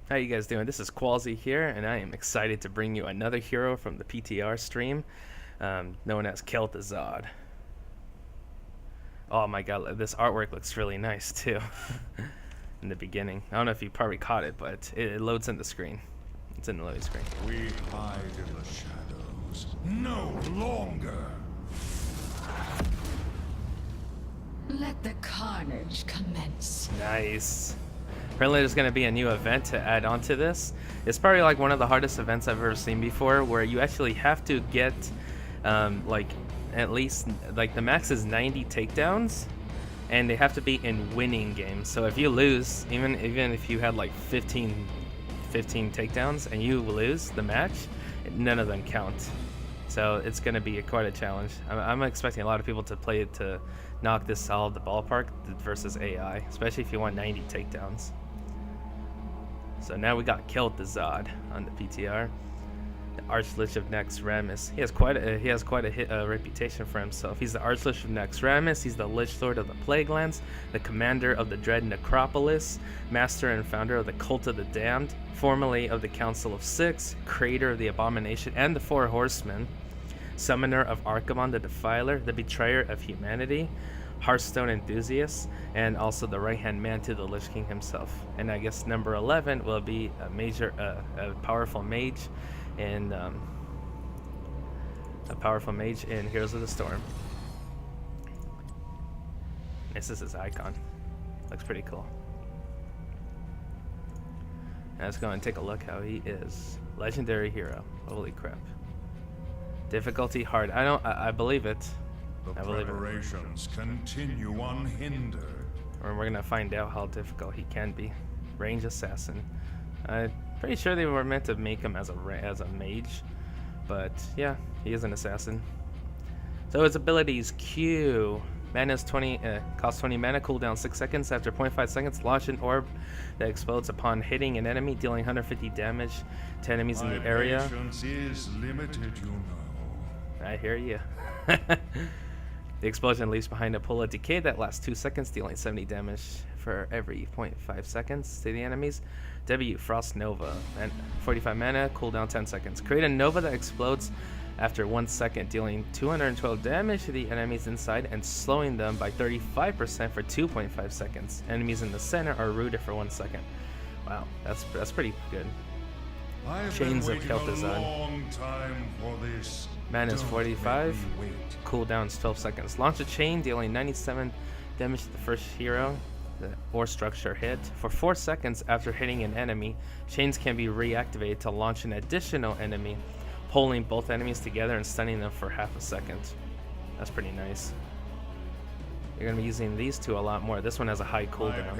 How you guys doing? This is Qualzy here, and I am excited to bring you another hero from the PTR stream, known as Kel'Thuzad. Oh my god, this artwork looks really nice too. In the beginning, I don't know if you probably caught it, but it loads in the screen. It's in the loading screen. We hide in the shadows no longer. Let the carnage commence. Nice. Apparently there's going to be a new event to add on to this. It's probably like one of the hardest events I've ever seen before, where you actually have to get like at least like the max is 90 takedowns, and they have to be in winning games. So if you lose, even if you had like 15 takedowns and you lose the match, none of them count. So it's going to be quite a challenge. I'm expecting a lot of people to play it to knock this out of the ballpark versus AI, especially if you want 90 takedowns. So now we got Kel'Thuzad on the PTR, the Archlich of Naxxramas. He has quite a reputation for himself. He's the Archlich of Naxxramas. He's the Lich Lord of the Plaguelands, the commander of the Dread Necropolis, master and founder of the Cult of the Damned, formerly of the Council of Six, creator of the Abomination and the Four Horsemen, summoner of Archimon the Defiler, the betrayer of humanity, Hearthstone enthusiast, and also the right-hand man to the Lich King himself. And I guess number 11 will be a powerful mage in Heroes of the Storm. This is his icon. Looks pretty cool. Now let's go and take a look how he is. Legendary hero. Holy crap. Difficulty hard. I believe it. The preparations continue unhindered. Or we're gonna find out how difficult he can be. Range assassin. I'm pretty sure they were meant to make him as a mage, but yeah, he is an assassin. So his abilities: Q. Mana's 20. Costs 20 mana. Cooldown 6 seconds. After 0.5 seconds, launch an orb that explodes upon hitting an enemy, dealing 150 damage to enemies in the area. Patience is limited, you know. I hear you. The explosion leaves behind a pool of decay that lasts 2 seconds, dealing 70 damage for every 0.5 seconds to the enemies. W. Frost Nova, and 45 mana, cooldown 10 seconds. Create a Nova that explodes after 1 second, dealing 212 damage to the enemies inside and slowing them by 35% for 2.5 seconds. Enemies in the center are rooted for 1 second. Wow, that's pretty good. Chains of Kel'Thuzad. Mana is 45. Cooldowns 12 seconds. Launch a chain, dealing 97 damage to the first hero or structure hit. For 4 seconds after hitting an enemy, chains can be reactivated to launch an additional enemy, pulling both enemies together and stunning them for half a second. That's pretty nice. You're going to be using these two a lot more. This one has a high cooldown.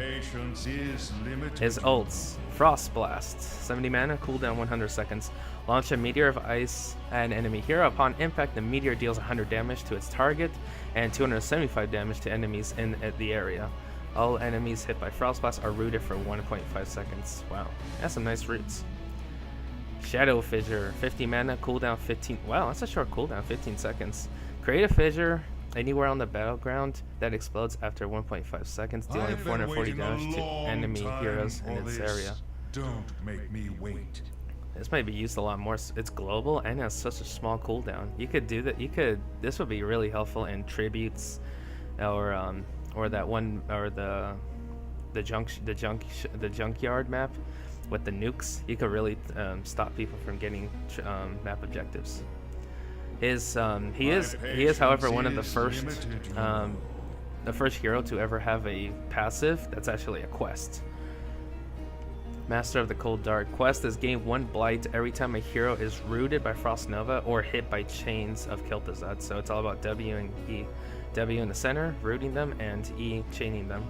His ults: Frost Blast, 70 mana, cooldown 100 seconds. Launch a meteor of ice at an enemy hero. Upon impact, the meteor deals 100 damage to its target and 275 damage to enemies in the area. All enemies hit by Frost Blast are rooted for 1.5 seconds. Wow, that's some nice roots. Shadow Fissure, 50 mana, cooldown 15. Wow, that's a short cooldown, 15 seconds. Create a fissure anywhere on the battleground that explodes after 1.5 seconds, dealing 440 damage to enemy heroes in its area. Don't make me wait. This might be used a lot more. It's global and has such a small cooldown. You could do that. This would be really helpful in tributes, or that one, or the junkyard map with the nukes. You could really stop people from getting map objectives. He is, however, one of the first hero to ever have a passive that's actually a quest. Master of the Cold Dark. Quest is gain 1 blight every time a hero is rooted by Frost Nova or hit by chains of Kel'Thuzad. So it's all about W and E. W in the center, rooting them, and E chaining them.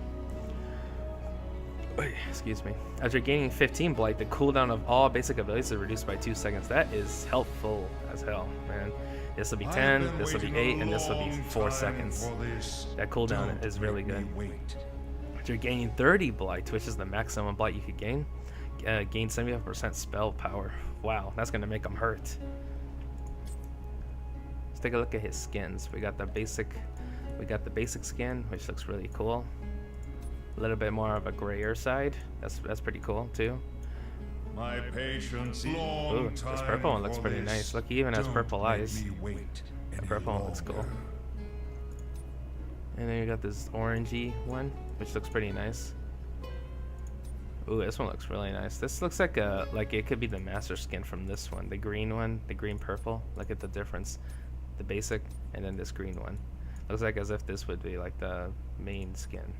Excuse me. After gaining 15 blight, the cooldown of all basic abilities is reduced by 2 seconds. That is helpful as hell, man. This will be 10, this will be 8, and this will be 4 seconds. That cooldown is really good. After gaining 30 blight, which is the maximum blight you could gain, gain 75% spell power. Wow, that's gonna make them hurt. Let's take a look at his skins. We got the basic skin, which looks really cool. A little bit more of a grayer side. That's pretty cool too. My patience long Ooh, this purple one looks for pretty this. nice. Look, he even has Don't purple make eyes. me wait The any purple one looks cool. longer. And then you got this orangey one, which looks pretty nice. Ooh, this one looks really nice. This looks like it could be the master skin from this one, the green one, the green purple. Look at the difference, the basic, and then this green one. Looks like as if this would be like the main skin.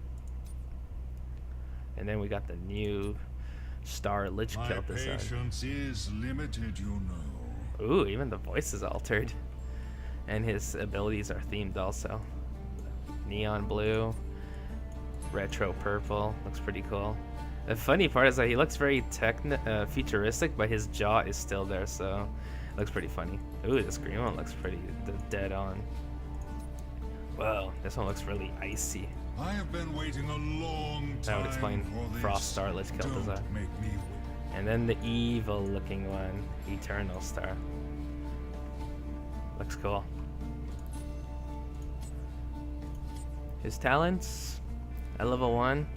And then we got the new Star Lich My Kel'Thuzad. patience is limited, you know. Ooh, even the voice is altered, and his abilities are themed also. Neon blue, retro purple, looks pretty cool. The funny part is that he looks very futuristic, but his jaw is still there, so it looks pretty funny. Ooh, this green one looks pretty dead on. Whoa, this one looks really icy. I have been waiting a long time. That would explain for this. Frost Star Lich Kel'Thuzad. Don't make me wait. And then the evil looking one, Eternal Star. Looks cool. His talents at level 1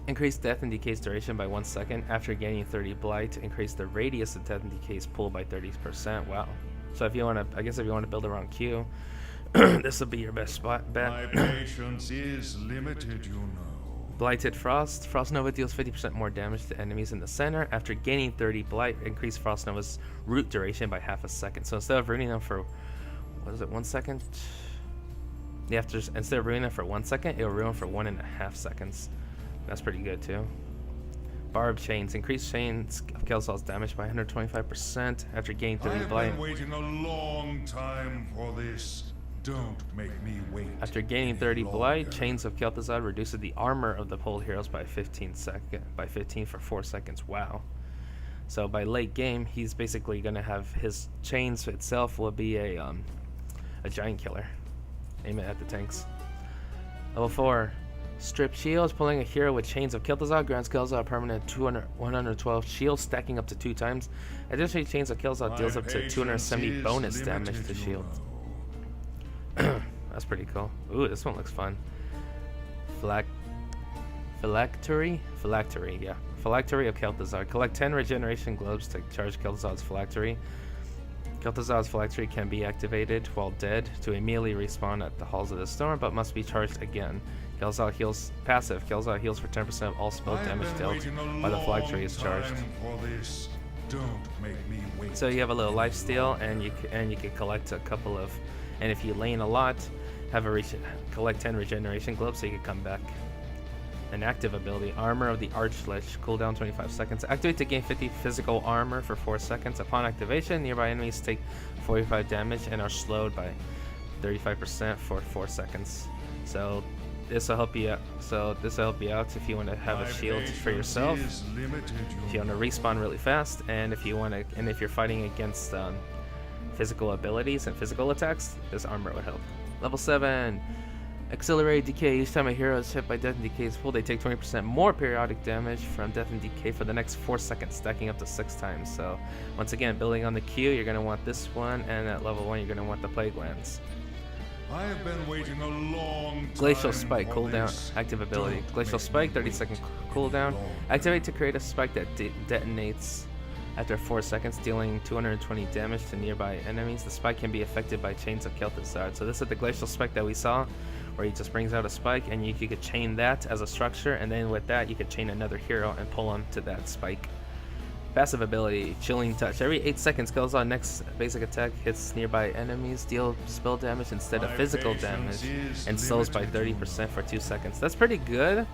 increase death and decay's duration by 1 second after gaining 30 blight. Increase the radius of death and decay's pool by 30%. Wow. So if you want to, I guess if you want to build around Q, this will be your best spot bet. My patience is limited, you know. Blighted Frost. Frost Nova deals 50% more damage to enemies in the center. After gaining 30 blight, increase Frost Nova's root duration by half a second. So instead of rooting them for, what is it, 1 second? You have to, instead of ruining them for 1 second, it'll ruin for 1.5 seconds. That's pretty good too. Barb Chains. Increase chains of Kel'Thuzad's damage by 125% after gaining 30 I've blight. been waiting a long time for this. Don't make me wait. After gaining any 30 blight, longer. Chains of Kel'Thuzad reduces the armor of the pulled heroes by 15 for 4 seconds. Wow. So by late game, he's basically gonna have his chains itself will be a giant killer. Aim it at the tanks. Level 4. Strip Shields. Pulling a hero with Chains of Kel'Thuzad grants Kel'Thuzad a permanent 112 shields, stacking up to 2 times. Additionally, Chains of Kel'Thuzad deals up to 270 bonus damage to shields. That's pretty cool. Ooh, this one looks fun. Phylactery, yeah. Phylactery of Kel'Thuzad. Collect 10 regeneration globes to charge Kel'Thuzad's phylactery. Kel'Thuzad's phylactery can be activated while dead to immediately respawn at the Halls of the Storm, but must be charged again. Kel'Thuzad heals passive. Kel'Thuzad heals for 10% of all spell damage dealt while the phylactery is charged. Don't make me wait. So you have a little lifesteal, and you can collect a couple of, and if you lane a lot, have a collect 10 regeneration globes so you can come back. An active ability, Armor of the Archlich, cooldown 25 seconds. Activate to gain 50 physical armor for 4 seconds. Upon activation, nearby enemies take 45 damage and are slowed by 35% for 4 seconds. So this will help you out. If you want to have a shield for yourself, if you want to respawn really fast, and if you're fighting against physical abilities and physical attacks, this armor would help. Level 7. Accelerated Decay. Each time a hero is hit by Death and Decay's pull, they take 20% more periodic damage from Death and Decay for the next 4 seconds, stacking up to 6 times. So, once again, building on the Q, you're going to want this one, and at level 1, you're going to want the Plague Lands. I have been waiting a long time. Glacial Spike, for cooldown, this. active ability. Don't Glacial make Spike, me 30 wait second any cooldown. longer. Activate to create a spike that detonates after 4 seconds, dealing 220 damage to nearby enemies. The spike can be affected by Chains of Kel'Thuzad. So this is the Glacial Spike that we saw, where he just brings out a spike, and you could chain that as a structure, and then with that you could chain another hero and pull him to that spike. Passive ability, Chilling Touch. Every 8 seconds, Kel'Thuzad next basic attack hits nearby enemies, deal spell damage instead of My physical patience damage, is and slows by limited, 30% for 2 seconds. That's pretty good,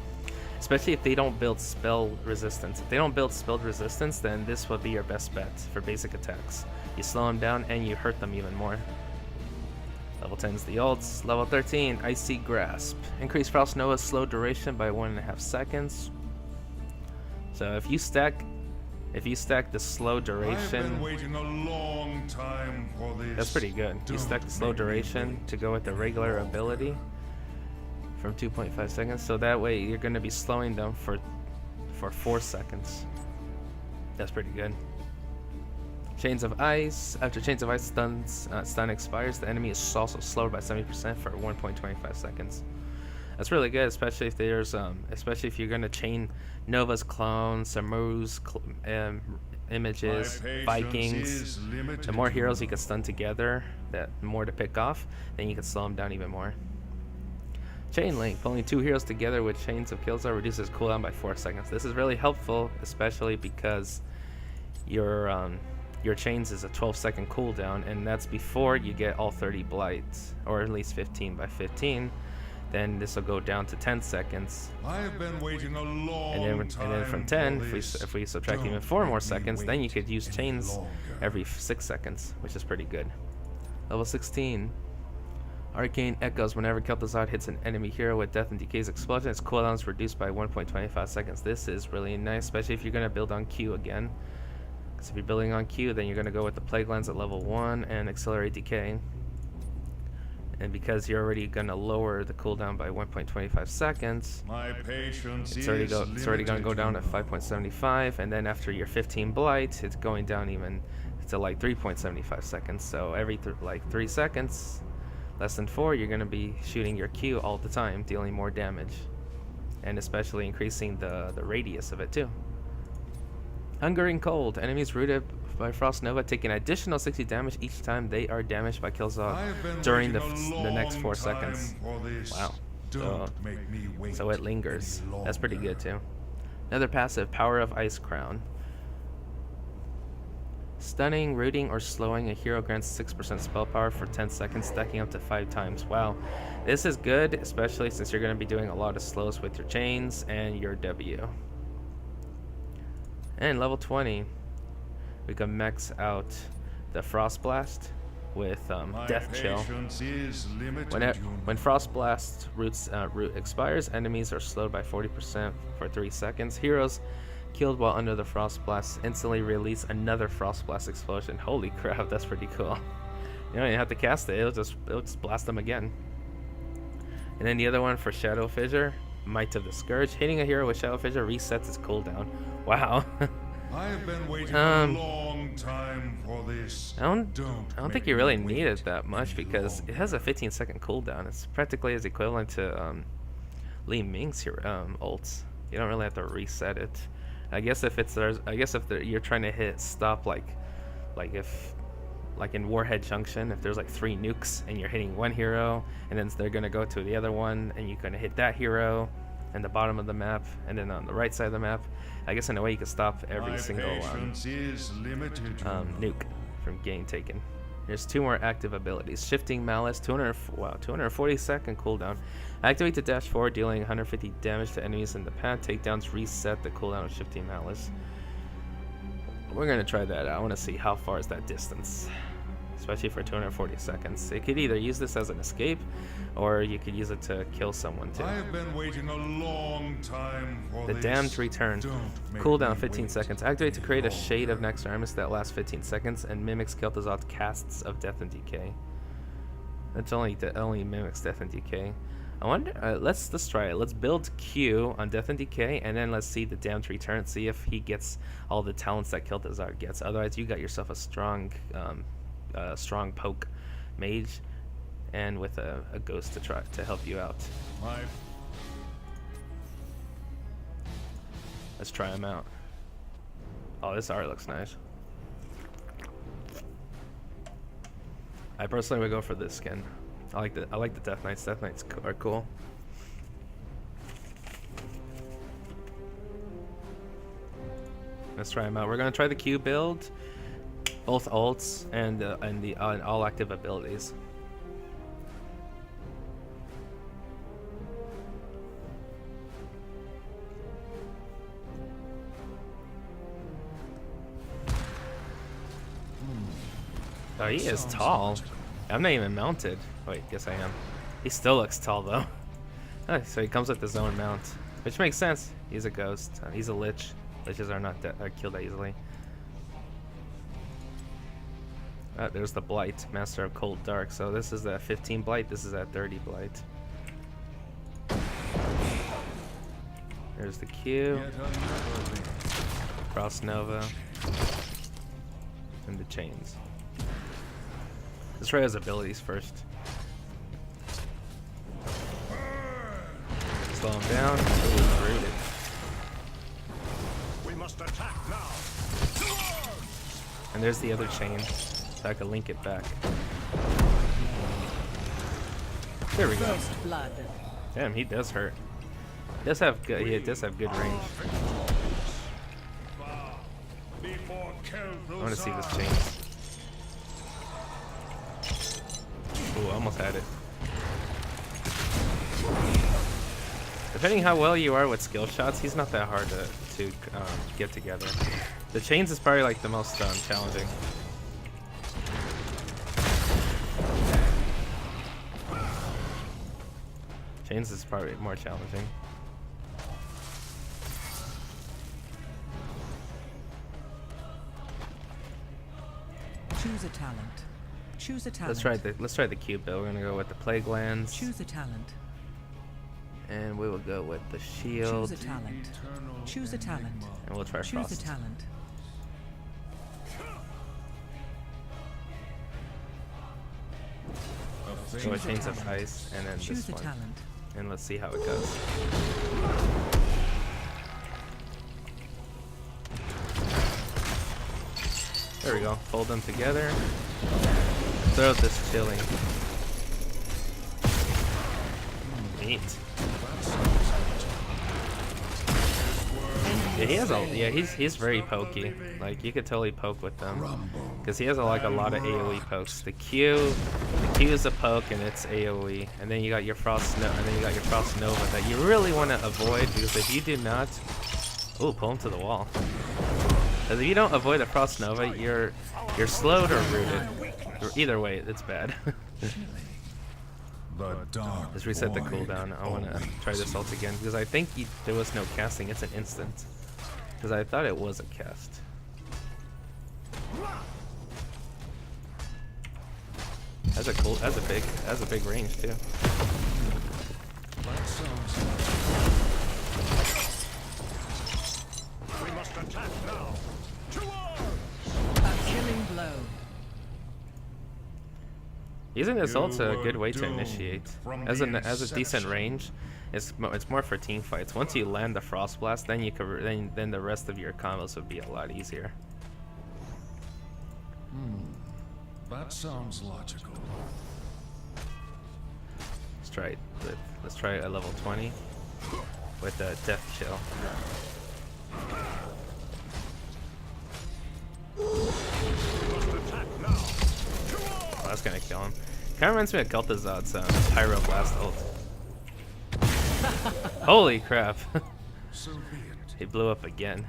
especially if they don't build spell resistance. If they don't build spell resistance, then this would be your best bet for basic attacks. You slow them down and you hurt them even more. Level 10 is the ults. Level 13, Icy Grasp. Increase Frost Nova's slow duration by 1.5 seconds. So if you stack the slow I've been duration, waiting a long time for this. that's pretty good. You Don't stack the slow make me duration wait to go with the any regular longer. ability from 2.5 seconds. So that way you're going to be slowing them for 4 seconds. That's pretty good. Chains of Ice. After Chains of Ice stun expires, the enemy is also slowed by 70% for 1.25 seconds. That's really good, especially if there's especially if you're gonna chain Nova's clones, Samu's images, Vikings. The more heroes you can stun together, the more to pick off, then you can slow them down even more. Chain link, pulling 2 heroes together with chains of Kel'Thuzad reduces cooldown by 4 seconds. This is really helpful, especially because your chains is a 12-second cooldown, and that's before you get all 30 blights, or at least 15 by 15. Then this will go down to 10 seconds. I've been waiting a long And then from 10, if we subtract even 4 more seconds, then you could use chains every 6 seconds, which is pretty good. Level 16. Arcane Echoes. Whenever Kel'Thuzad hits an enemy hero with Death and Decay's explosion, its cooldown is reduced by 1.25 seconds. This is really nice, especially if you're going to build on Q again. Because if you're building on Q, then you're going to go with the Plague Lens at level 1 and Accelerate Decay. And because you're already going to lower the cooldown by 1.25 seconds, my patience it's already going to go down to 5.75, and then after your 15 blight, it's going down even to like 3.75 seconds. So every 3 seconds, less than 4, you're going to be shooting your Q all the time, dealing more damage, and especially increasing the radius of it too. Hunger and Cold. Enemies rooted by Frost Nova take an additional 60 damage each time they are damaged by Kel'Thuzad during the next 4 seconds. Wow. So it lingers. That's pretty good too. Another passive, Power of Ice Crown. Stunning, rooting, or slowing a hero grants 6% spell power for 10 seconds, stacking up to 5 times. Wow. This is good, especially since you're going to be doing a lot of slows with your chains and your W. And level 20, we can max out the Frost Blast with Death Chill. When Frost Blast root expires, enemies are slowed by 40% for 3 seconds. Heroes killed while under the Frost Blast instantly release another Frost Blast explosion. Holy crap, that's pretty cool. You don't even have to cast it, it'll just blast them again. And then the other one for Shadow Fissure, Might of the Scourge. Hitting a hero with Shadow Fissure resets its cooldown. Wow. I've been waiting a long time for this. I don't think you really need it that much because it has a 15-second cooldown. It's practically as equivalent to Li Ming's ults. You don't really have to reset it. I guess if you're trying to hit stop like in Warhead Junction, if there's like 3 nukes and you're hitting one hero and then they're gonna go to the other one and you're gonna hit that hero and the bottom of the map and then on the right side of the map, I guess in a way you can stop every single nuke from getting taken. There's 2 more active abilities. Shifting Malice, 240-second cooldown. Activate the dash forward, dealing 150 damage to enemies in the path. Takedowns reset the cooldown of Shifting Malice. We're gonna try that out. I want to see how far is that distance, especially for 240 seconds. You could either use this as an escape, or you could use it to kill someone too. I've been waiting a long time for the Damned Return. Cooldown 15 seconds. Activate to create a shade of Nexarmus that lasts 15 seconds and mimics Kel'Thuzad's casts of Death and Decay. That's only mimics Death and Decay. I wonder. Let's try it. Let's build Q on Death and Decay, and then let's see the Damned Return. See if he gets all the talents that Kel'Thuzad gets. Otherwise, you got yourself a strong poke mage, and with a ghost to try to help you out. Let's try him out. Oh, this art looks nice. I personally would go for this skin. I like the Death Knights. Death Knights are cool. Let's try him out. We're gonna try the Q build, both ults and all active abilities. Oh, he is tall. I'm not even mounted. Wait, guess I am. He still looks tall though. Oh, so he comes with his own mount, which makes sense. He's a ghost. He's a lich. Liches are not killed that easily. There's the Blight, Master of Cold Dark. So this is at 15 Blight. This is at 30 Blight. There's the Q. Frost Nova. And the chains. Let's try his abilities first. Slow him down. Ooh, rooted. We must attack now. And there's the other chain, so I can link it back. There we go. First blood. Damn, he does hurt. He does have good. He does have good range. Before I want to see this Kel'Thuzad. chain. Ooh, almost had it. Depending how well you are with skill shots, he's not that hard to get together. The chains is probably like the most challenging. Chains is probably more challenging. Choose a talent. Choose a talent. Let's try the cube build. We're gonna go with the plague lands, Choose a talent. and we will go with the shield, Choose a talent. Choose a talent. and we'll try Choose a frost. talent. Go with chains of ice, and then Choose this a one, talent. and let's see how it goes. There we go. Fold them together. Throw this chilling. Neat. Yeah, he has a. Yeah, he's very pokey. Like you could totally poke with them, because he has a lot of AOE pokes. The Q is a poke and it's AOE, and then you got your Frost Nova that you really want to avoid, because if you do not, ooh, pull him to the wall. Because if you don't avoid a Frost Nova, you're slowed or rooted. Either way, it's bad. The dark Let's reset the void cooldown. I want to try this ult again, because I think there was no casting. It's an instant. Because I thought it was a cast. That's a big range too. We must attack now. To arms! A killing blow. Using this ult's a were good way to doomed initiate. from As the a decent inception. range, it's more for team fights. Once you land the Frost Blast, then you could then the rest of your combos would be a lot easier. That sounds logical. Let's try a level 20 with the Death Chill. Oh, that's gonna kill him. Kind of reminds me of Kel'Thuzad's Pyro Blast ult. Holy crap! So be it. He blew up again.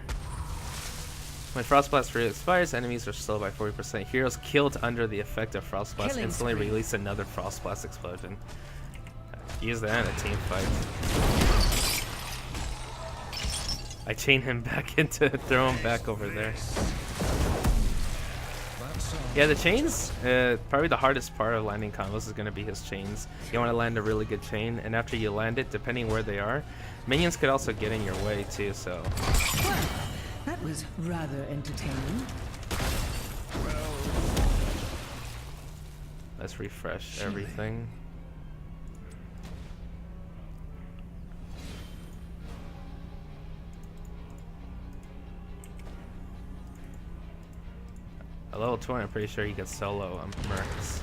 When Frost Blast expires, enemies are slowed by 40%. Heroes killed under the effect of Frost Blast Killing instantly spree. release another Frost Blast explosion. Use that in a team fight. I chain him back into, throw him back over there. Yeah, the chains, probably the hardest part of landing combos is going to be his chains. You want to land a really good chain, and after you land it, depending where they are, minions could also get in your way too, so. Well, that was rather entertaining. Let's refresh everything. A level 20, I'm pretty sure you can solo Mercs.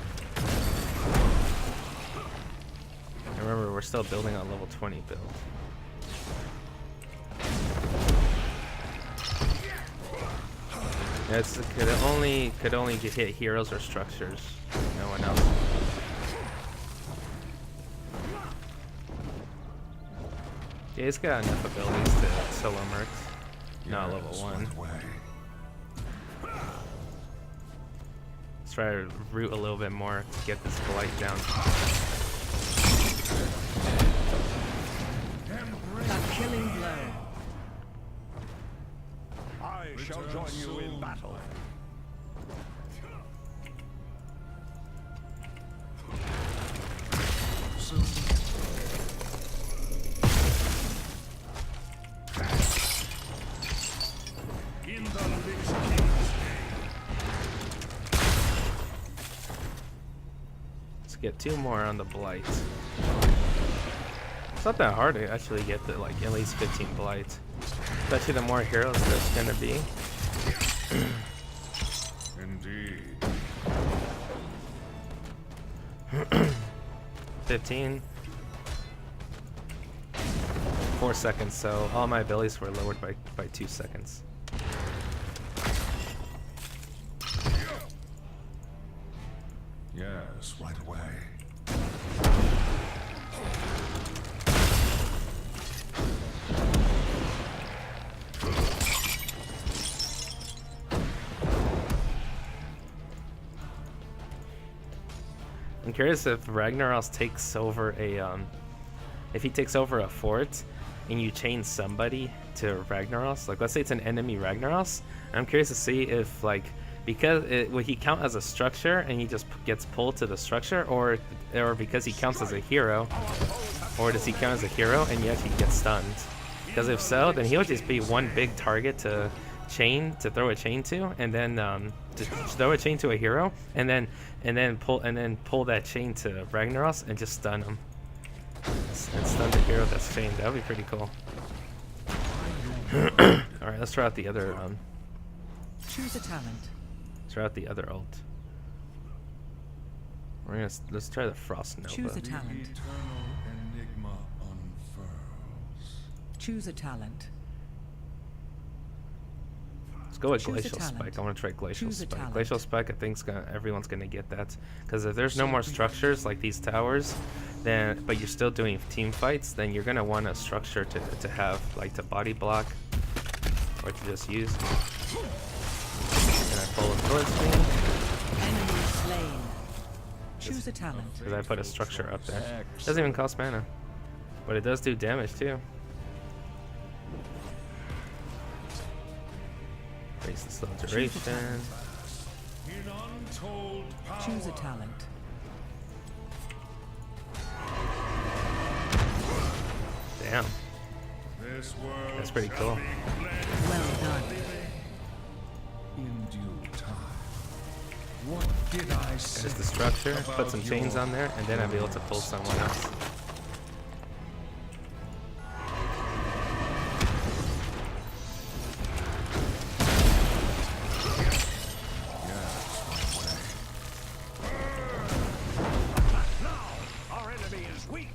And remember, we're still building on level 20 build. Yeah, it's could only hit heroes or structures. No one else. Yeah, he's got enough abilities to solo Mercs. Not level 1. Let's try to root a little bit more to get this blight down. A killing blow. I shall join you in battle. In the Lich King's Let's get 2 more on the blight. It's not that hard to actually get the like at least 15 blight. Especially the more heroes there's gonna be. Indeed. 15. 4 seconds, so all my abilities were lowered by 2 seconds. Yes, right away. I'm curious if Ragnaros takes over a if he takes over a fort and you chain somebody to Ragnaros, like let's say it's an enemy Ragnaros, I'm curious to see if like because would he count as a structure and he just gets pulled to the structure, or because he counts as a hero, or does he count as a hero and yet he gets stunned? Because if so, then he would just be one big target to throw a chain to, and then to throw a chain to a hero, and then pull that chain to Ragnaros and just stun him. And stun the hero that's chained. That would be pretty cool. Alright, let's try out the other Choose a talent. let's try out the other ult. Let's try the Frost Nova. Choose a The talent. eternal enigma unfurls. Choose a talent. Let's go with Choose a Glacial talent. Spike. I want to try Glacial Choose a Spike. talent. Glacial Spike, I think everyone's gonna get that, because if there's no more structures like these towers, then but you're still doing team fights, then you're gonna want a structure to have, like to body block or to just use. And I pull it towards me Enemy slain. Choose a talent. because I put a structure up there. Doesn't even cost mana, but it does do damage too. Raise the slow duration. In untold power. Choose a talent. Damn, This world that's pretty shall cool. be cleansed Well done. in due time. What did I say? There's the structure. Put about some chains your on there, and then I'll be able to pull someone else. Our enemy is weak.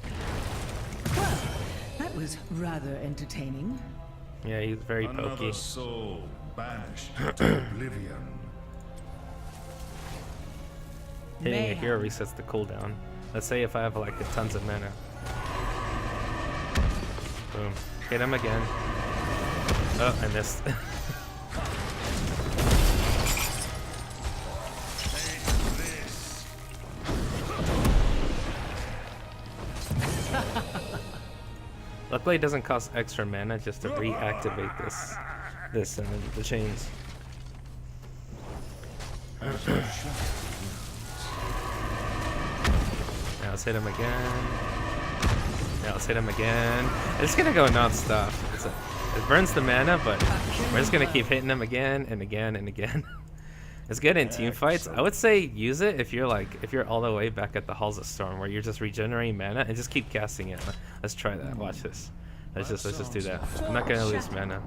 That was rather entertaining. Yeah, he's very Another pokey. soul banished to oblivion. Hitting a hero Mayhem. resets the cooldown. Let's say if I have like tons of mana. Boom. Hit him again. Oh, I missed. Luckily, it doesn't cost extra mana just to reactivate the chains. Now let's hit him again. Now let's hit him again. It's gonna go non-stop. It burns the mana, but we're just gonna keep hitting him again and again and again. It's good in team fights. I would say use it if you're all the way back at the Halls of Storm, where you're just regenerating mana, and just keep casting it. Let's try that. Watch this. Let's just do that. I'm not gonna lose mana.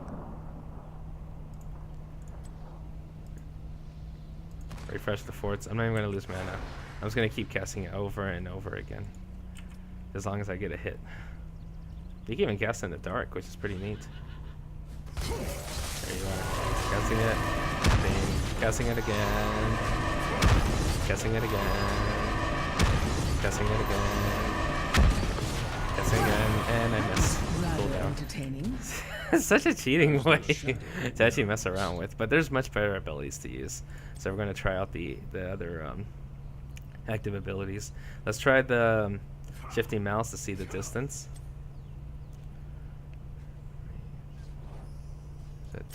Refresh the forts. I'm not even gonna lose mana. I'm just gonna keep casting it over and over again, as long as I get a hit. You can even cast in the dark, which is pretty neat. There you are. Casting it. Bing. Casting it again. Casting it again. Casting it again. Casting again, and I miss. Rather Cooldown. entertaining. It's such a cheating way to actually mess around with, but there's much better abilities to use. So we're gonna try out the other active abilities. Let's try the shifting mouse to see the distance.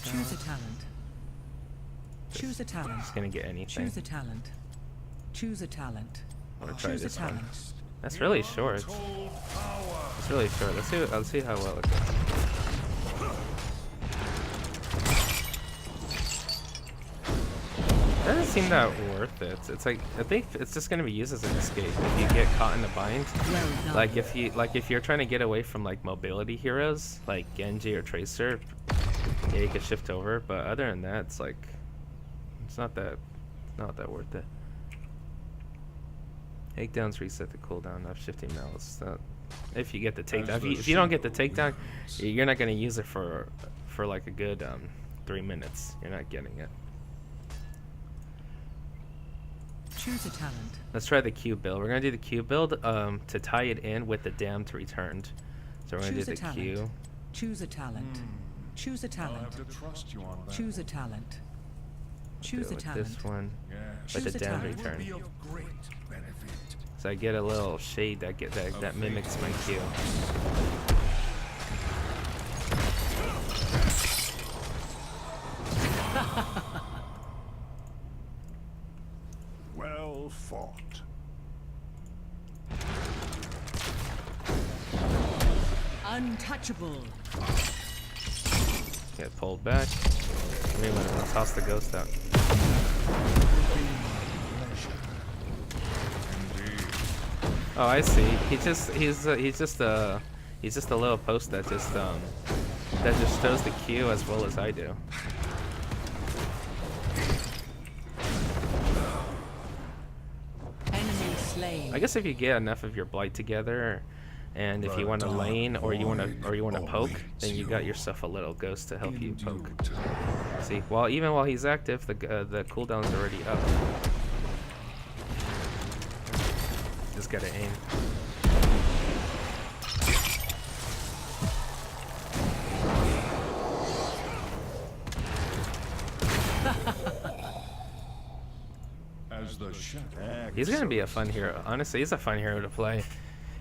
Choose a talent. Choose a talent. Just gonna get anything. Choose a talent. Choose a talent. I'm gonna try Choose a this one. talent. That's really short. Untold power. It's really short. Let's see how well it goes. Doesn't seem that worth it. It's like I think it's just gonna be used as an escape if you get caught in a bind. Well done. Like if you're trying to get away from like mobility heroes like Genji or Tracer, yeah, you could shift over. But other than that, it's like it's not that worth it. Takedowns reset the cooldown of shifting malice. If you get the takedown, if you don't get the takedown, you're not gonna use it for like a good 3 minutes. You're not getting it. Choose a talent. Let's try the Q build. We're gonna do the Q build to tie it in with the damned returned. So we're gonna Choose do a the talent. Q. Choose a talent. Choose a I'll talent. have to trust you on that. Choose a talent. Choose Do a it with talent. this one Yes. with the Choose a damned talent. It will return. be of great benefit. So I get a little shade that mimics my Q. Well fought. Untouchable. Get pulled back. Maybe I'll toss the ghost out. Oh, I see. He's just a little post that just shows the Q as well as I do. Enemy slain. I guess if you get enough of your blight together, and if you want to lane or you want to poke, then you got yourself a little ghost to help you poke. See, even while he's active, the cooldown's already up. Just gotta aim. As the shadow. He's gonna be a fun hero. Honestly, he's a fun hero to play.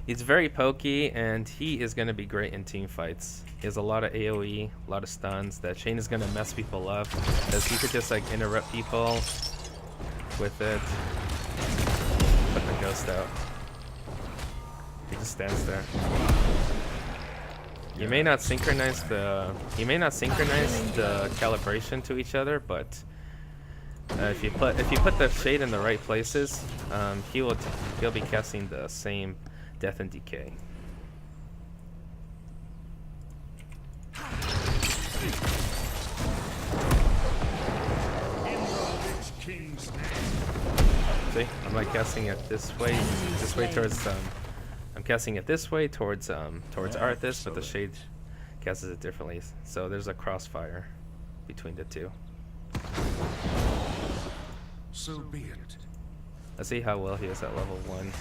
He's very pokey, and he is gonna be great in team fights. He has a lot of AOE, a lot of stuns. That chain is gonna mess people up, because he could just like interrupt people with it. Put the ghost out. He just stands there. You may not synchronize the calibration to each other, but if you put the shade in the right places, he'll be casting the same death and decay. In the Lich King's name. See, I'm like casting it this way towards I'm casting it this way towards Arthas, but the shade casts it differently. So there's a crossfire between the two. So be it. Let's see how well he is at level 1.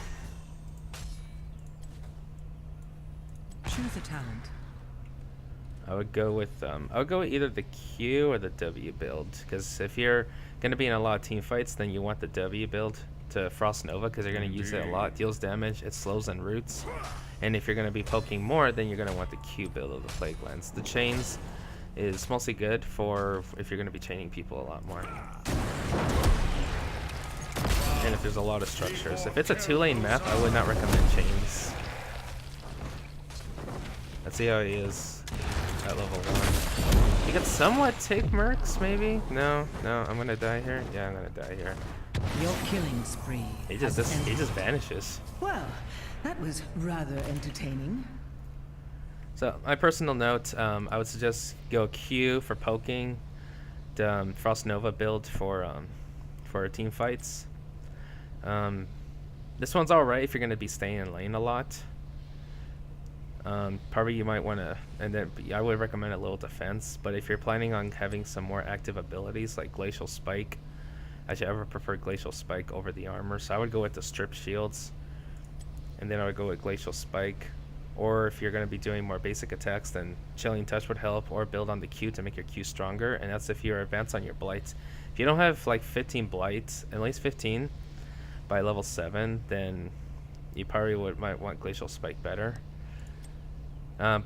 Choose a talent. I would go with either the Q or the W build, because if you're gonna be in a lot of team fights, then you want the W build to Frost Nova, because you're gonna use it a lot. Deals damage, it slows and roots, and if you're gonna be poking more, then you're gonna want the Q build of the Plague Lens. The chains is mostly good for if you're gonna be chaining people a lot more, and if there's a lot of structures. If it's a 2-lane map, I would not recommend chains. Let's see how he is at level 1. He could somewhat take mercs, maybe? No, I'm gonna die here. Yeah, I'm gonna die here. Your killing spree. He has just ended. vanishes. Well, that was rather entertaining. So my personal note, I would suggest go Q for poking, the Frost Nova build for team fights. This one's alright if you're gonna be staying in lane a lot. Probably you might want to, and then I would recommend a little defense. But if you're planning on having some more active abilities like Glacial Spike, actually I would prefer Glacial Spike over the armor. So I would go with the strip shields, and then I would go with Glacial Spike. Or if you're going to be doing more basic attacks, then Chilling Touch would help, or build on the Q to make your Q stronger. And that's if you're advanced on your blights. If you don't have like 15 blights, at least 15 by level 7, then you probably might want Glacial Spike better.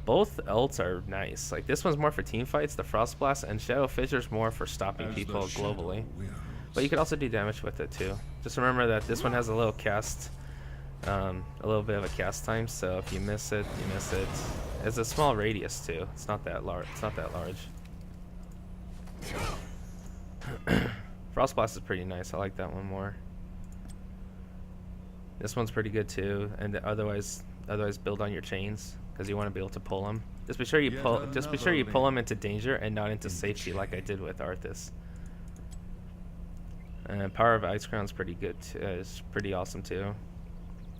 Both ults are nice. Like this one's more for team fights, the Frost Blast, and Shadow Fissure's more for stopping As people the shadow globally. wins. But you could also do damage with it too. Just remember that this one has a little cast, a little bit of a cast time. So if you miss it, you miss it. It's a small radius too. It's not that large. It's not that large. Frost Blast is pretty nice. I like that one more. This one's pretty good too, and otherwise build on your chains because you want to be able to pull them. Just be sure you pull them into danger and not into safety like I did with Arthas. And Power of Ice Crown is pretty good. It's pretty awesome too.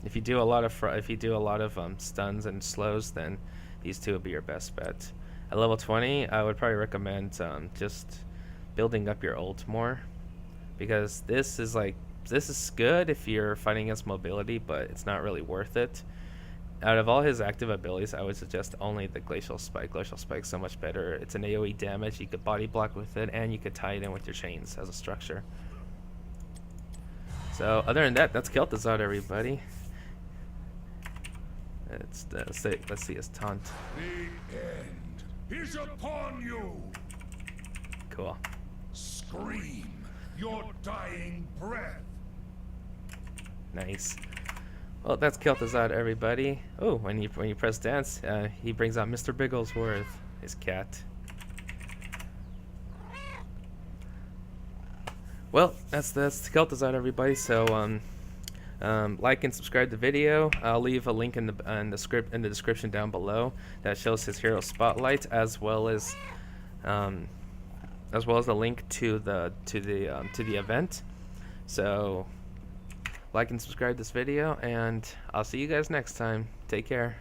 If you do a lot of stuns and slows, then these two would be your best bet. At level 20, I would probably recommend just building up your ult more, because this is good if you're fighting against mobility, but it's not really worth it. Out of all his active abilities, I would suggest only the Glacial Spike. Glacial Spike's so much better. It's an AoE damage. You could body block with it, and you could tie it in with your chains as a structure. So other than that, that's Kel'Thuzad, everybody. Let's see his taunt. The end is upon you. Cool. Scream your dying breath. Nice. Well, that's Kel'Thuzad, everybody. Oh, when you press dance, he brings out Mr. Bigglesworth, his cat. Well, that's Kel'Thuzad, everybody. So like and subscribe to the video. I'll leave a link in the description down below that shows his hero spotlight, as well as the link to the event. So like and subscribe this video, and I'll see you guys next time. Take care.